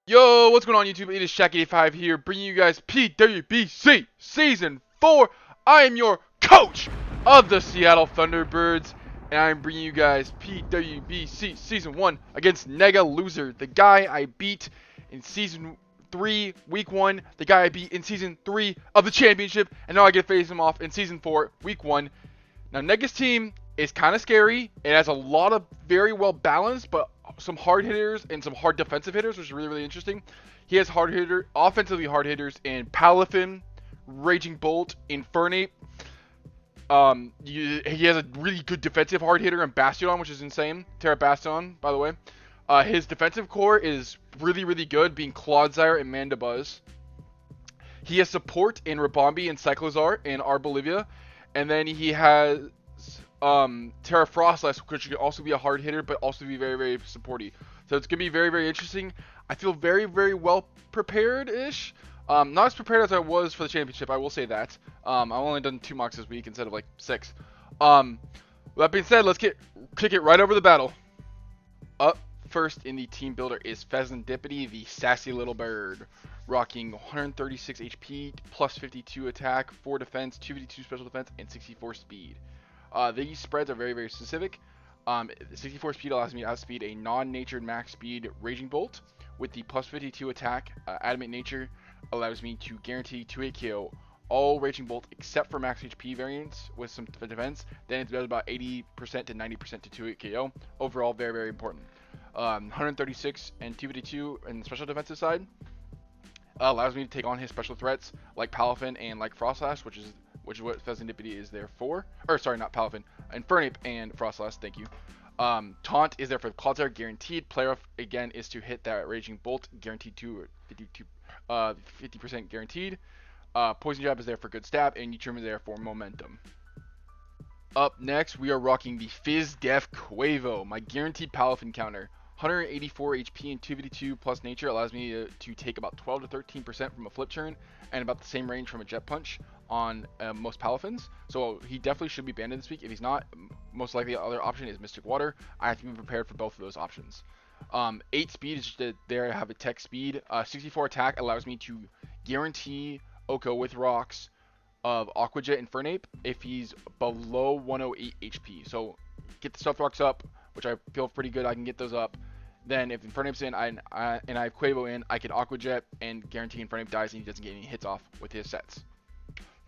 Yo, what's going on YouTube? It is Shaq85 here, bringing you guys PWBC Season 4. I am your coach of the Seattle Thunderbirds, and I'm bringing you guys PWBC Season 1 against NEGA Loser, the guy I beat in Season 3, Week 1, the guy I beat in Season 3 of the championship, and now I get to face him off in Season 4, Week 1. Now, NEGA's team is kind of scary. It has a lot of very well balanced, but some hard hitters and some hard defensive hitters, which is really, really interesting. He has offensively hard hitters in Palafin, Raging Bolt, Infernape. He has a really good defensive hard hitter in Bastiodon, which is insane. Terra Bastion, by the way. His defensive core is really, really good, being Clodsire and Mandibuzz. He has support in Rabombi and Cyclozar in Arbolivia. And then he has Terra Frostlass, which could also be a hard hitter, but also be very, very supporty. So it's going to be very, very interesting. I feel very, very well prepared-ish. Not as prepared as I was for the championship, I will say that. I've only done 2 mocks this week instead of like 6. With that being said, let's kick it right over the battle. Up first in the team builder is Pheasantipity, the sassy little bird, rocking 136 HP, plus 52 attack, 4 defense, 252 special defense, and 64 speed. These spreads are very, very specific. 64 speed allows me to outspeed a non-natured max speed Raging Bolt. With the plus 52 attack, Adamant Nature allows me to guarantee 2-hit KO all Raging Bolt except for max HP variants with some defense. Then it does about 80% to 90% to 2-hit KO. Overall, very, very important. 136 and 252 in the special defensive side allows me to take on his special threats like Palafin and like Frostlass, which is what Pheasantipity is there for. Or sorry, not Palafin, Infernape and Frostlass. Thank you. Taunt is there for the Clodsire, guaranteed. Player off again is to hit that Raging Bolt, guaranteed to 50% guaranteed. Poison Jab is there for good stab, and Neutrum is there for momentum. Up next, we are rocking the Fizz Def Quavo, my guaranteed Palafin counter. 184 HP and 252 plus nature allows me to take about 12 to 13% from a flip turn and about the same range from a jet punch on most Palafins. So he definitely should be banned this week. If he's not, most likely the other option is Mystic Water. I have to be prepared for both of those options. 8 speed is just there I have a tech speed. 64 attack allows me to guarantee Oko with rocks of Aqua Jet Infernape if he's below 108 HP. So get the Stealth Rocks up, which I feel pretty good I can get those up. Then if Infernape's in and I have Quavo in, I can Aqua Jet and guarantee Infernape dies and he doesn't get any hits off with his sets.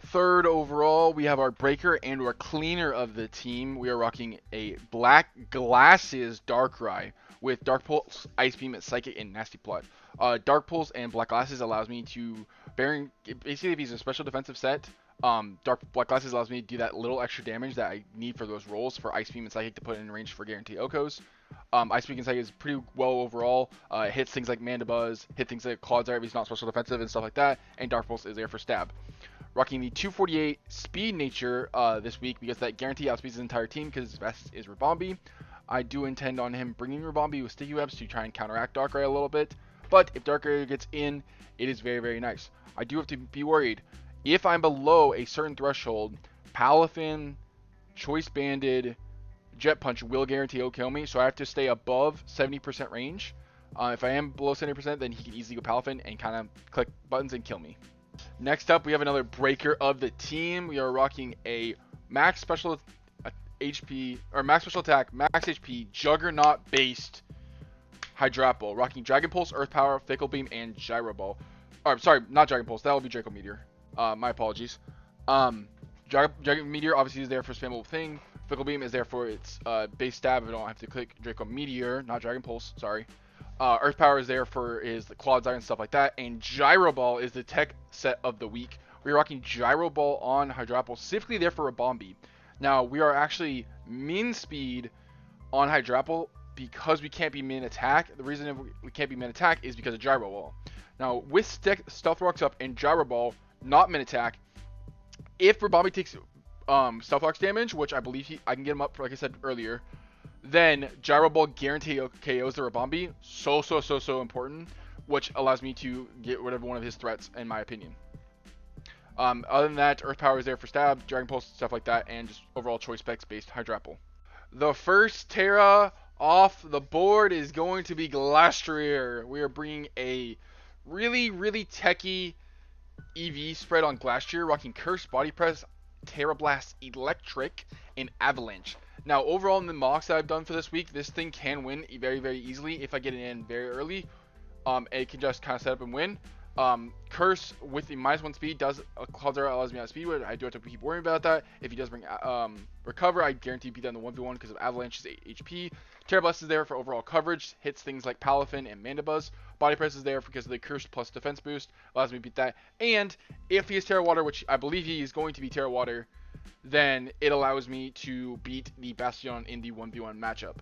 Third overall, we have our breaker and our cleaner of the team. We are rocking a Black Glasses Darkrai with Dark Pulse, Ice Beam, Psychic, and Nasty Plot. Dark Pulse and Black Glasses allows me to, basically if he's a special defensive set, Black Glasses allows me to do that little extra damage that I need for those rolls for Ice Beam and Psychic to put in range for guarantee Okos. Ice Beam and Psychic is pretty well overall. It hits things like Mandibuzz, hit things like Clodsire if he's not special defensive and stuff like that, and Dark Pulse is there for stab. Rocking the 248 speed nature this week because that guarantee outspeeds his entire team because his best is Rabombi. I do intend on him bringing Rabombi with Sticky Webs to try and counteract Darkrai a little bit, but if Darkrai gets in, it is very, very nice. I do have to be worried. If I'm below a certain threshold, Palafin, Choice Banded, Jet Punch will guarantee he'll kill me, so I have to stay above 70% range. If I am below 70%, then he can easily go Palafin and kind of click buttons and kill me. Next up, we have another breaker of the team. We are rocking a max special HP, or max special attack, max HP, Juggernaut-based Hydrapple. Rocking Dragon Pulse, Earth Power, Fickle Beam, and Gyro Ball. Or, sorry, not Dragon Pulse. That will be Draco Meteor. My apologies. Dragon Meteor obviously is there for spammable thing. Fickle Beam is there for its base stab. I don't have to click Draco Meteor, not Dragon Pulse. Sorry. Earth Power is there for the Clodsire and stuff like that. And Gyro Ball is the tech set of the week. We're rocking Gyro Ball on Hydrapple, specifically there for Rabombi. Now, we are actually min speed on Hydrapple because we can't be min attack. The reason we can't be min attack is because of Gyro Ball. Now, with Stealth Rocks up and Gyro Ball, not min attack, if Rabombi takes Stealth Rocks damage, which I believe I can get him up for, like I said earlier, then Gyro Ball guarantee KOs the Rabombi. So important, which allows me to get rid of one of his threats, in my opinion. Other than that, Earth Power is there for stab, Dragon Pulse, stuff like that, and just overall choice specs based Hydrapple. The first Terra off the board is going to be Glastrier. We are bringing a really, really techy EV spread on Glastrier, rocking Curse, Body Press, Terra Blast, Electric, and Avalanche. Now, overall in the mocks that I've done for this week, this thing can win very, very easily if I get it in very early. It can just kind of set up and win. Curse with the -1 speed does Cloudera allows me out of speed, but I do have to keep worrying about that. If he does bring Recover, I guarantee beat down the 1v1 because of Avalanche's HP. Terra Blast is there for overall coverage, hits things like Palafin and Mandibuzz. Body Press is there because of the Curse plus defense boost, allows me to beat that. And if he is Terra Water, which I believe he is going to be Terra Water, then it allows me to beat the Bastion in the 1v1 matchup.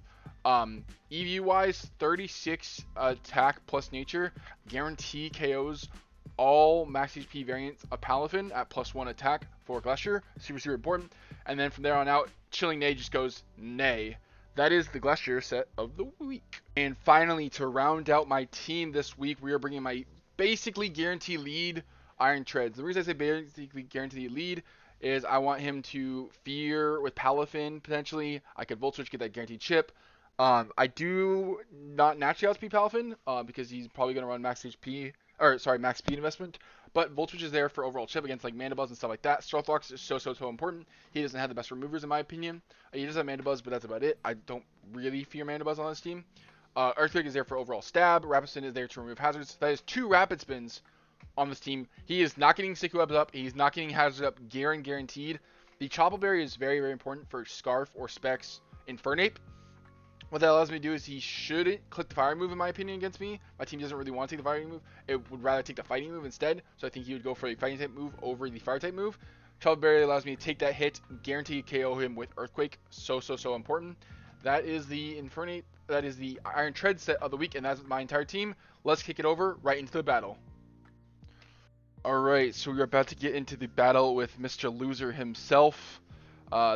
EV wise, 36 attack plus nature, guarantee KOs all max HP variants of Palafin at +1 attack for Glastrier. Super, super important. And then from there on out, Chilling Neigh just goes Neigh. That is the Glastrier set of the week. And finally, to round out my team this week, we are bringing my basically guarantee lead, Iron Treads. The reason I say basically guarantee lead is I want him to fear with Palafin potentially. I could Volt Switch, get that guaranteed chip. I do not naturally outspeed Palafin because he's probably going to run max HP, or sorry, max speed investment. But Volt Switch is there for overall chip against like Mandibuzz and stuff like that. Stealth Rocks is so important. He doesn't have the best removers in my opinion. He does have Mandibuzz, but that's about it. I don't really fear Mandibuzz on this team. Earthquake is there for overall stab. Rapid Spin is there to remove hazards. That is 2 Rapid Spins on this team. He is not getting Sticky Webs up. He's not getting hazards up guaranteed. The Chople Berry is very, very important for Scarf or Specs Infernape. What that allows me to do is he shouldn't click the fire move in my opinion against me. My team doesn't really want to take the fighting move. It would rather take the fighting move instead. So I think he would go for the fighting type move over the fire type move. Chople Berry allows me to take that hit, guarantee KO him with Earthquake. So important. That is the Infernape. That is the Iron Tread set of the week, and that's my entire team. Let's kick it over right into the battle. Alright, so we're about to get into the battle with Mr. Loser himself.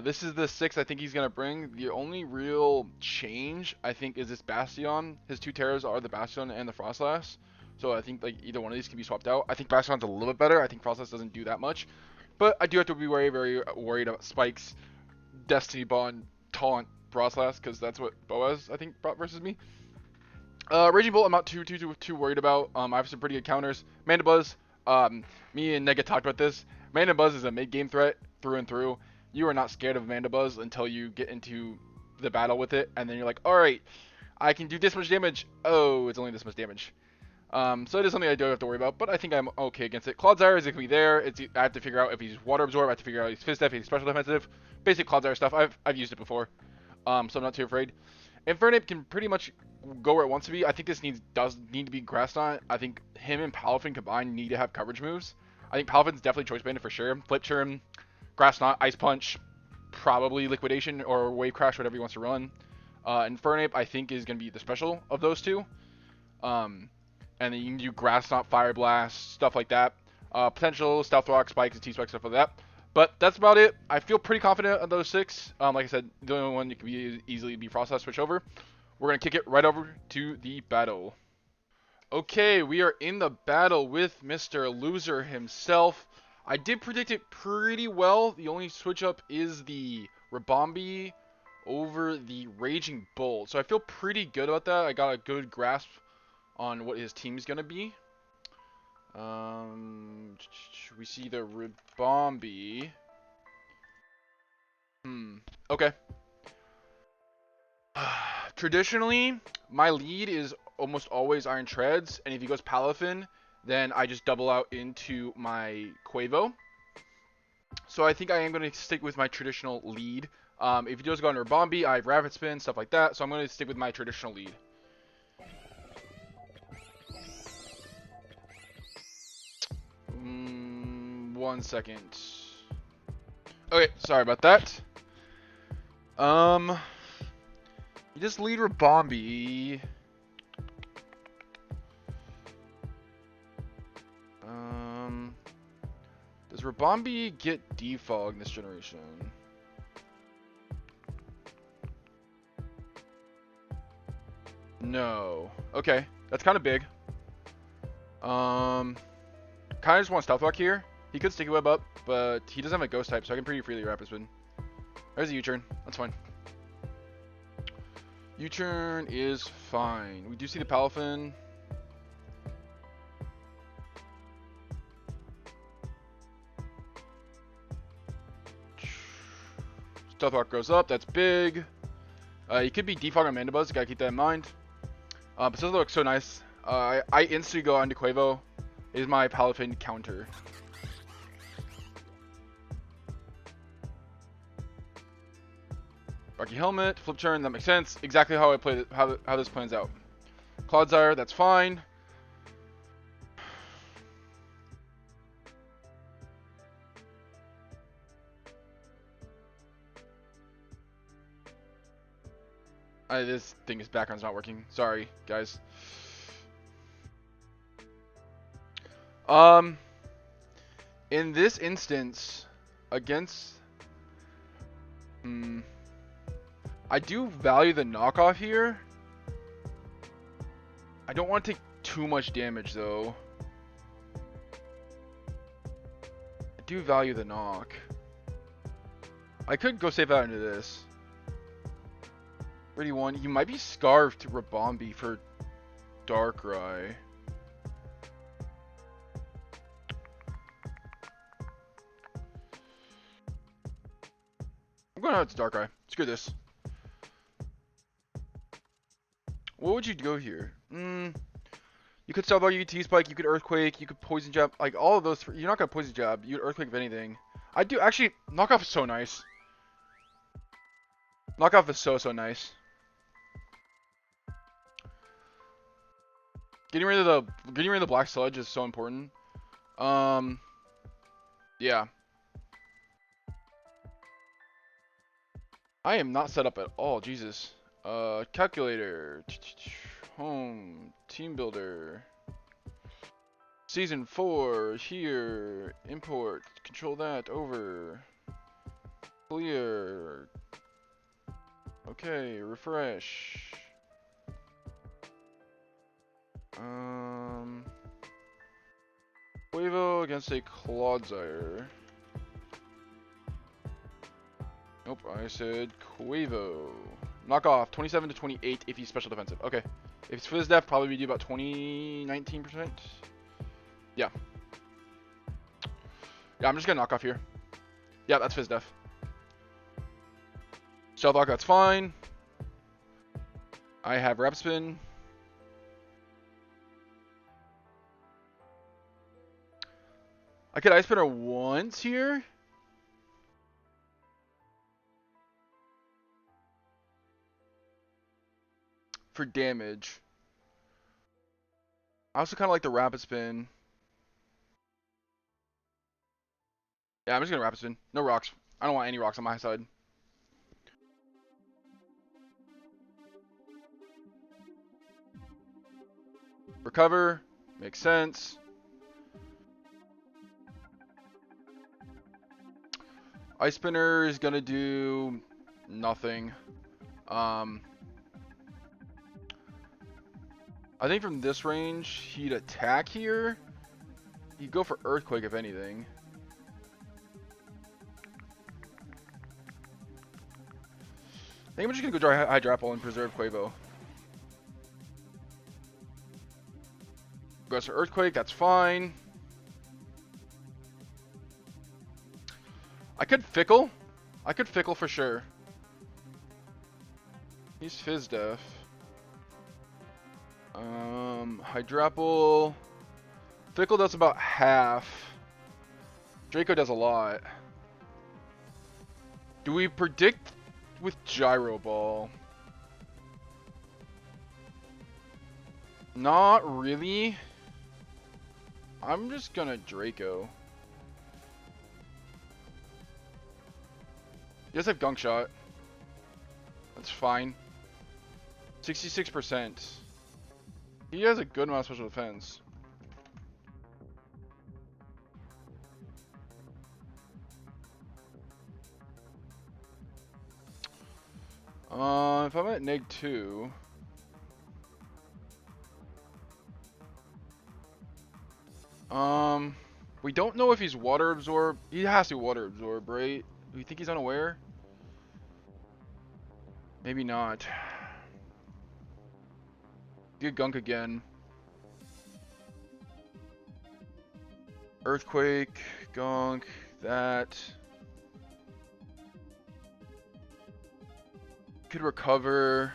This is the 6 I think he's going to bring. The only real change, I think, is this Bastion. His 2 Terras are the Bastion and the Frostlass. So I think like either one of these can be swapped out. I think Bastion's a little bit better. I think Frostlass doesn't do that much. But I do have to be very, very worried about Spike's Destiny Bond Taunt Frostlass, because that's what Boaz, I think, brought versus me. Raging Bolt, I'm not too worried about. I have some pretty good counters. Mandibuzz, me and Nega talked about this. Mandibuzz is a mid-game threat through and through. You are not scared of Mandibuzz until you get into the battle with it, and then you're like, alright, I can do this much damage. Oh, it's only this much damage. So it is something I don't have to worry about, but I think I'm okay against it. Cloudzyre is going to be there. I have to figure out if he's Water Absorb. I have to figure out if he's Fizz Def, if he's Special Defensive. Basic Cloudzyre stuff. I've used it before, so I'm not too afraid. Infernape can pretty much go where it wants to be. I think this does need to be grassed on. I think him and Palafin combined need to have coverage moves. I think Palafin's definitely Choice Banded for sure. Flip Churn, Grass Knot, Ice Punch, probably Liquidation or Wave Crash, whatever he wants to run. Infernape, I think, is going to be the special of those two. And then you can do Grass Knot, Fire Blast, stuff like that. Potential Stealth Rock, Spikes, and T-Spikes, stuff like that. But that's about it. I feel pretty confident of those 6. Like I said, the only one you can easily be Frostlass switch over. We're going to kick it right over to the battle. Okay, we are in the battle with Mr. Loser himself. I did predict it pretty well. The only switch up is the Ribombee over the Raging Bolt. So I feel pretty good about that. I got a good grasp on what his team's going to be. We see the Ribombee. Okay. Traditionally, my lead is almost always Iron Treads, and if he goes Palafin, then I just double out into my Quavo. So I think I am going to stick with my traditional lead. If he does go on Ribombee, I have Rapid Spin, stuff like that, so I'm going to stick with my traditional lead. One second. Okay, sorry about that. You just lead Ribombee. Does Ribombee get defog this generation? No. Okay, that's kind of big. Kind of just want Stealth Rock here. He could Sticky Web up, but he doesn't have a Ghost type, so I can pretty freely Rapid Spin. There's a U-turn. That's fine. U-turn is fine. We do see the Palafin. Stealth Rock goes up. That's big. He could be defog on Mandibuzz. Gotta keep that in mind. But it doesn't look so nice. I instantly go on to Quavo. It is my Palafin counter. Rocky Helmet, flip turn, that makes sense. Exactly how I played it, how this plans out. Clodsire, that's fine. This thing's background's not working. Sorry, guys. In this instance, against I do value the knockoff here. I don't want to take too much damage though. I do value the knock. I could go save out into this. Ready one. You might be scarfed to Rabombi for Darkrai. I'm going out to Darkrai. Screw this. What would you go here? You could Stealth Rock, you could T-Spike, you could Earthquake, you could Poison Jab. Like, all of those. You're not going to Poison Jab. You'd Earthquake if anything. I do. Actually, Knockoff is so nice. Knockoff is so nice. Getting rid of the Black Sludge is so important. Yeah. I am not set up at all. Jesus. Calculator. Home. Team Builder. Season 4. Here. Import. Control that. Over. Clear. Okay. Refresh. Quavo against a Clodsire. Nope, I said Quavo. Knock off 27 to 28 if he's special defensive. Okay. If it's Fizz Def, probably we do about 19%. Yeah. Yeah, I'm just gonna knock off here. Yeah, that's Fizz Def. Stealth Rock, that's fine. I have Rapid Spin. I could Ice Spinner once here. For damage. I also kind of like the Rapid Spin. Yeah, I'm just gonna Rapid Spin. No rocks. I don't want any rocks on my side. Recover. Makes sense. Ice Spinner is gonna do nothing. I think from this range, he'd attack here. He'd go for Earthquake if anything. I think I'm just gonna go dry Hydrapple and preserve Quavo. Goes for Earthquake, that's fine. I could Fickle. I could Fickle for sure. He's Fizz Def. Hydrapple. Fickle does about half. Draco does a lot. Do we predict with Gyro Ball? Not really. I'm just gonna Draco. He does have Gunk Shot. That's fine. 66%. He has a good amount of special defense. If I'm at Neg 2. We don't know if he's Water Absorb. He has to Water Absorb, right? Do you think he's unaware? Maybe not. Good gunk again. Earthquake, gunk, that. Could recover.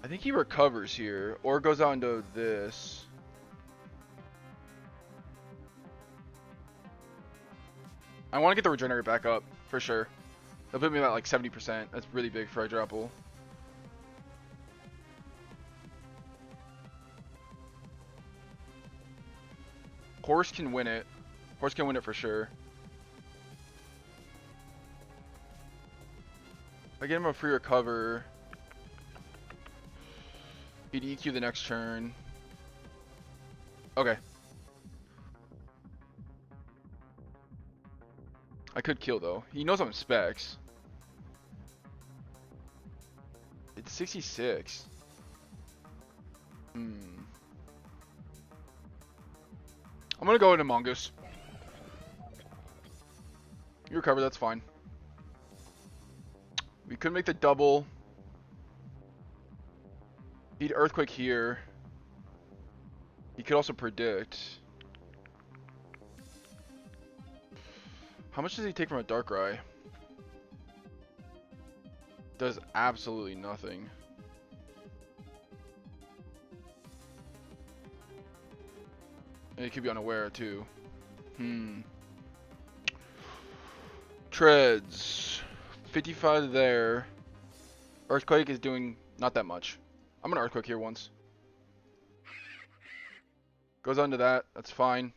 I think he recovers here, or goes out into this. I want to get the regenerator back up, for sure. That'll put me about like 70%. That's really big for Hydropple. Horse can win it. Horse can win it for sure. I get him a free recover. He'd EQ the next turn. Okay. I could kill though. He knows I'm specs. It's 66. I'm gonna go into Mongoose. You recover, that's fine. We could make the double. He'd Earthquake here. He could also predict. How much does he take from a Darkrai? Does absolutely nothing. And he could be unaware too. Treads. 55 there. Earthquake is doing not that much. I'm gonna Earthquake here once. Goes on to that. That's fine.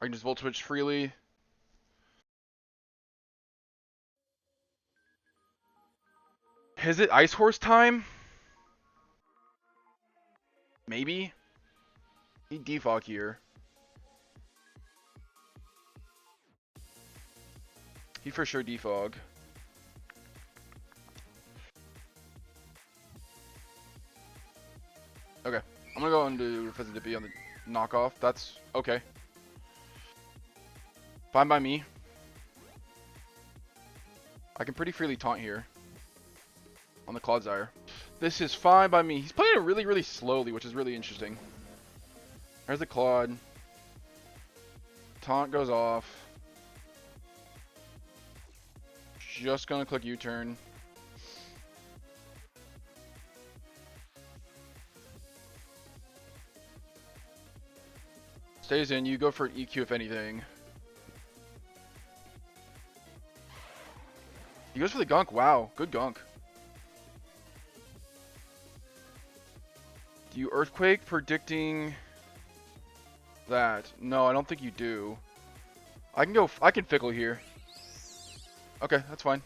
I can just Volt Switch freely. Is it Ice Horse time? Maybe. He defog here. He for sure defog. Okay. I'm gonna go into Fizzy on the knockoff. That's okay. Fine by me. I can pretty freely taunt here. On the Clodsire. This is fine by me. He's playing it really, really slowly, which is really interesting. There's the Claude. Taunt goes off. Just gonna click U-turn. Stays in. You go for an EQ if anything. He goes for the gunk. Wow. Good gunk. Do you Earthquake predicting that? No, I don't think you do. I can Fickle here. Okay, that's fine.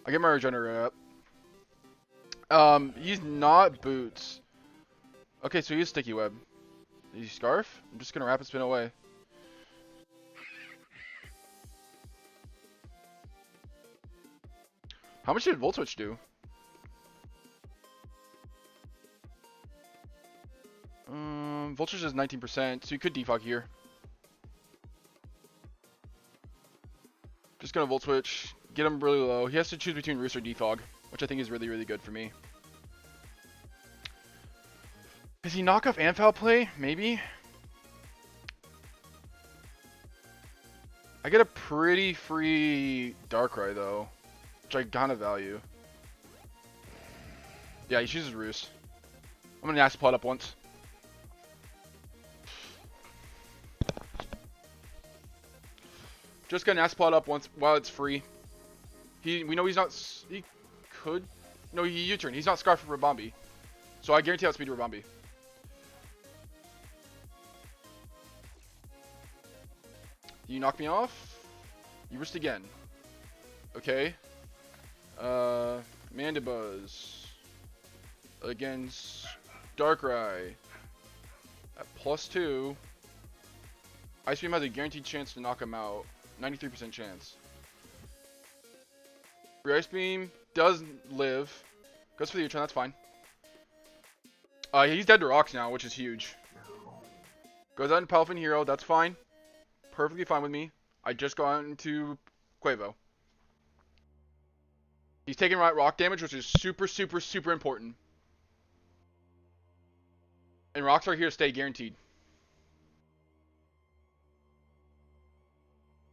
I get my Regenerator up. He's not Boots. Okay, so he's Sticky Web. Is he Scarf? I'm just gonna Rapid Spin away. How much did Volt Switch do? Volt Switch is 19%, so you could defog here. Just gonna Volt Switch, get him really low. He has to choose between Roost or defog, which I think is really, really good for me. Does he knock off and foul play? Maybe. I get a pretty free Darkrai though, which I kind of value. Yeah, he chooses Roost. I'm gonna Nasty Plot up once. Just gonna Nasty Plot up once while it's free. We know he's not. He could. No, he U-turn. He's not Scarf for Rabombi, so I guarantee outspeed Rabombi. You knock me off. You Roost again. Okay. Mandibuzz against Darkrai at +2. Ice Beam has a guaranteed chance to knock him out. 93% chance. Free Ice Beam does live. Goes for the U-turn, that's fine. He's dead to rocks now, which is huge. Goes out in Palafin Hero, that's fine. Perfectly fine with me. I just got into Quavo. He's taking right rock damage, which is super, super, super important. And rocks are here to stay, guaranteed.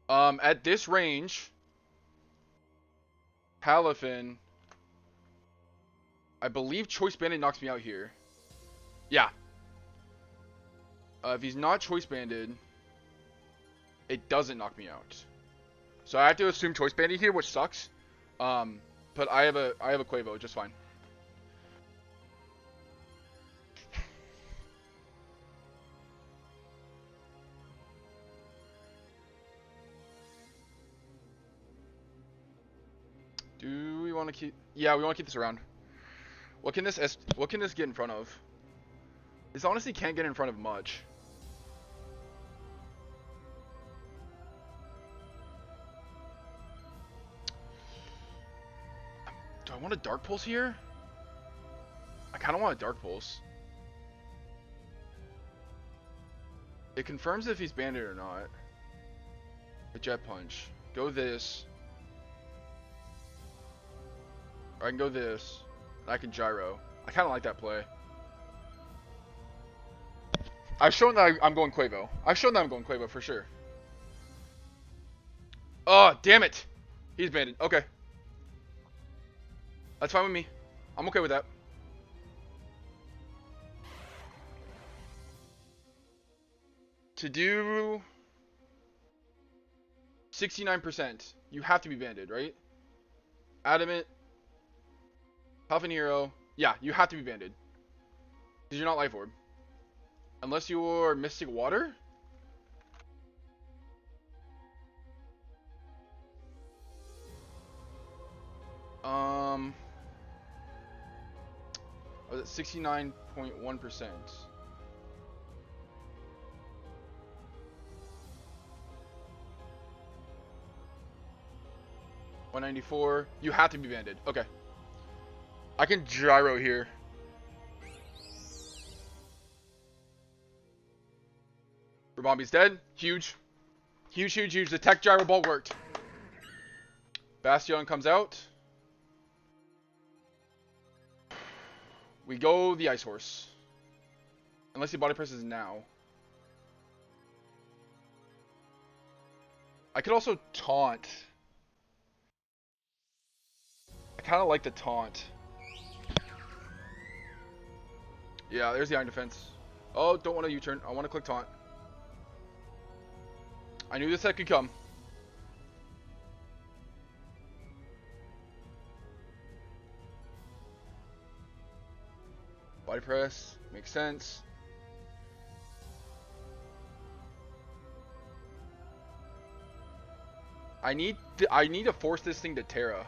At this range, Palafin, I believe Choice Bandit knocks me out here. Yeah. If he's not Choice Banded, it doesn't knock me out. So I have to assume Choice Bandit here, which sucks. But I have a Quavo, just fine. Do we want to keep? Yeah, we want to keep this around. What can this get in front of? This honestly can't get in front of much. Do I want a Dark Pulse here? I kind of want a Dark Pulse. It confirms if he's banded or not. A Jet Punch. Go this. Or I can go this. And I can Gyro. I kind of like that play. I've shown that I'm going Quavo. I've shown that I'm going Quavo for sure. Oh, damn it. He's banded. Okay. That's fine with me. I'm okay with that. To do 69%, you have to be banded, right? Adamant. Half Hero. Yeah, you have to be banded. Because you're not Life Orb. Unless you're Mystic Water? I was at 69.1%. $194. You have to be banded. Okay. I can Gyro here. Rabambi's dead. Huge. Huge, huge, huge. The tech Gyro Ball worked. Bastion comes out. We go the Ice Horse. Unless he body presses now. I could also taunt. I kind of like the taunt. Yeah, there's the Iron Defense. Oh, don't want to U-turn. I want to click taunt. I knew this set could come. Body press. Makes sense. I need to force this thing to Terra.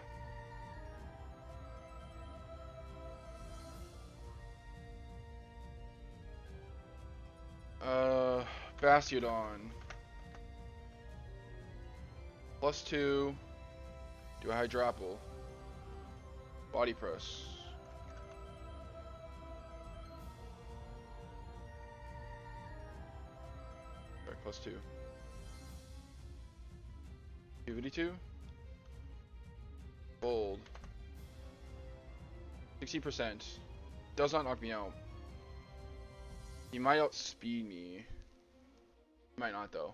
Bastiodon. +2. Do a Hydrapple. Body press. Right, +2. PWBC. Bold. 60%. Does not knock me out. He might outspeed me. He might not though.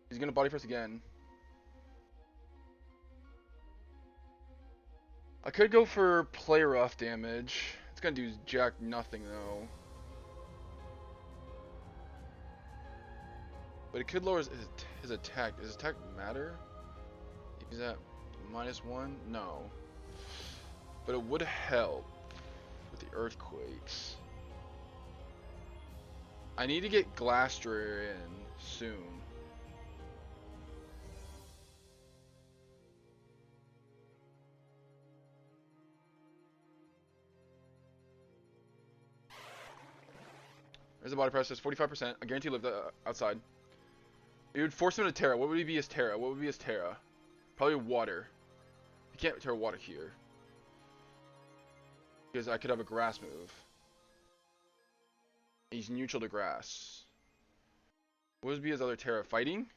He's gonna body press again. I could go for play rough damage. It's gonna do jack nothing though. But it could lower his attack. Does his attack matter? Is that -1? No. But it would help with the earthquakes. I need to get Glastrier in soon. There's the body press. It's 45%. I guarantee live the outside. It would force him to Terra. What would he be as Terra? What would be his Terra? Probably water. You can't Terra water here. Because I could have a grass move. He's neutral to grass. What would be his other Terra? Fighting? I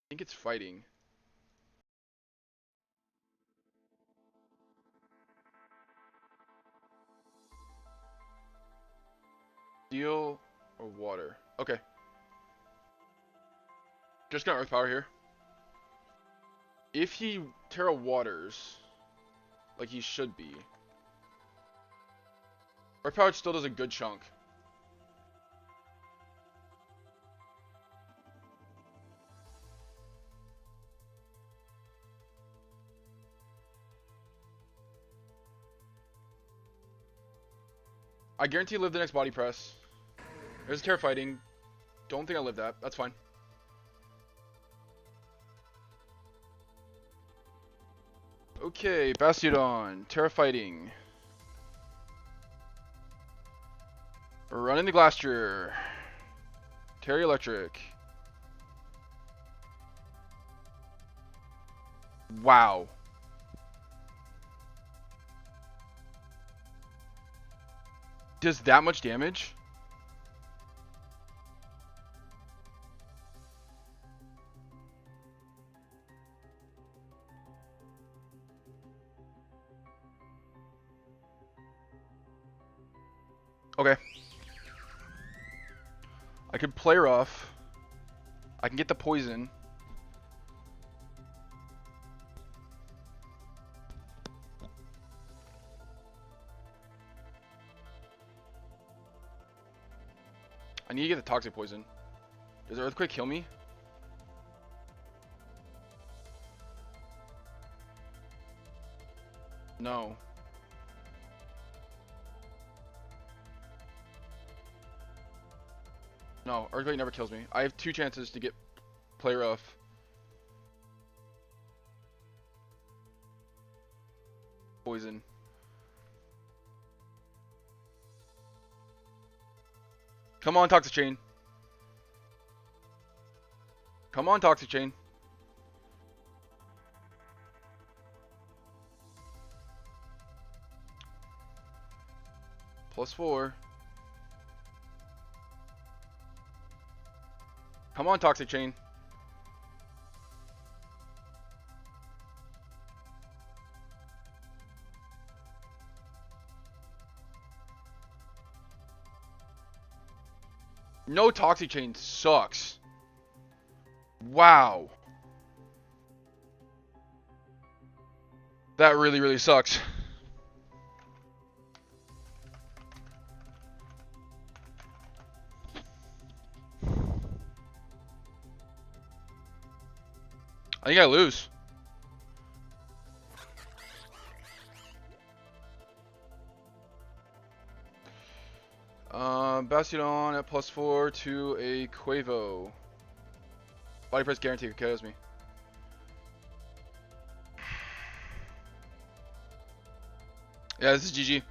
think it's fighting. Steel or water? Okay. Just gonna Earth Power here. If he Terra Waters, like he should be, Earth Power still does a good chunk. I guarantee I live the next body press. There's Terra Fighting. Don't think I live that. That's fine. Okay, Bastiodon, Terra Fighting. Running the Glastrier. Terra Electric. Wow. Does that much damage? Okay. I could play rough. I can get the poison. I need to get the toxic poison. Does Earthquake kill me? No. No, Earthquake never kills me. I have 2 chances to get play rough. Poison. Come on, Toxic Chain. Come on, Toxic Chain. +4. Come on, Toxic Chain. No Toxic Chain sucks. Wow. That really, really sucks. I think I lose. Bastiodon at +4 to a Quavo. Body press guarantee KOs me. Yeah, this is GG.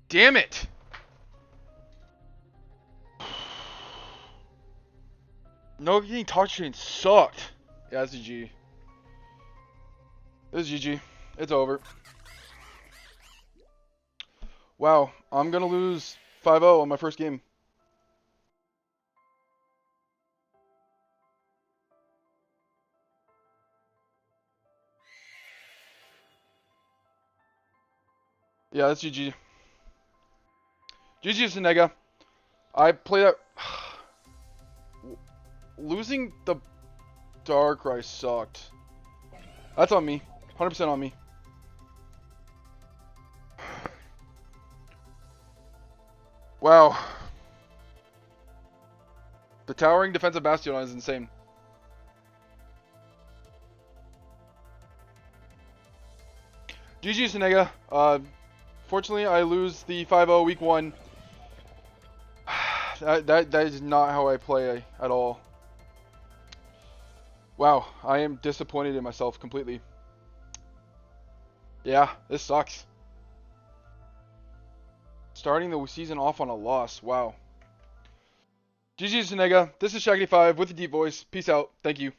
Damn it! No getting Toxic Chain sucked. Yeah, this is GG. This is GG. It's over. Wow, I'm gonna lose 5-0 on my first game. Yeah, that's GG. GG to NEGA. I played that. Losing the Darkrai sucked. That's on me. 100% on me. Wow. The towering defensive Bastiodon is insane. GG's to NEGA. Fortunately, I lose the 5-0 week 1. That is not how I play at all. Wow, I am disappointed in myself completely. Yeah, this sucks. Starting the season off on a loss. Wow. GG's to NEGA. This is Shaggy5 with the deep voice. Peace out. Thank you.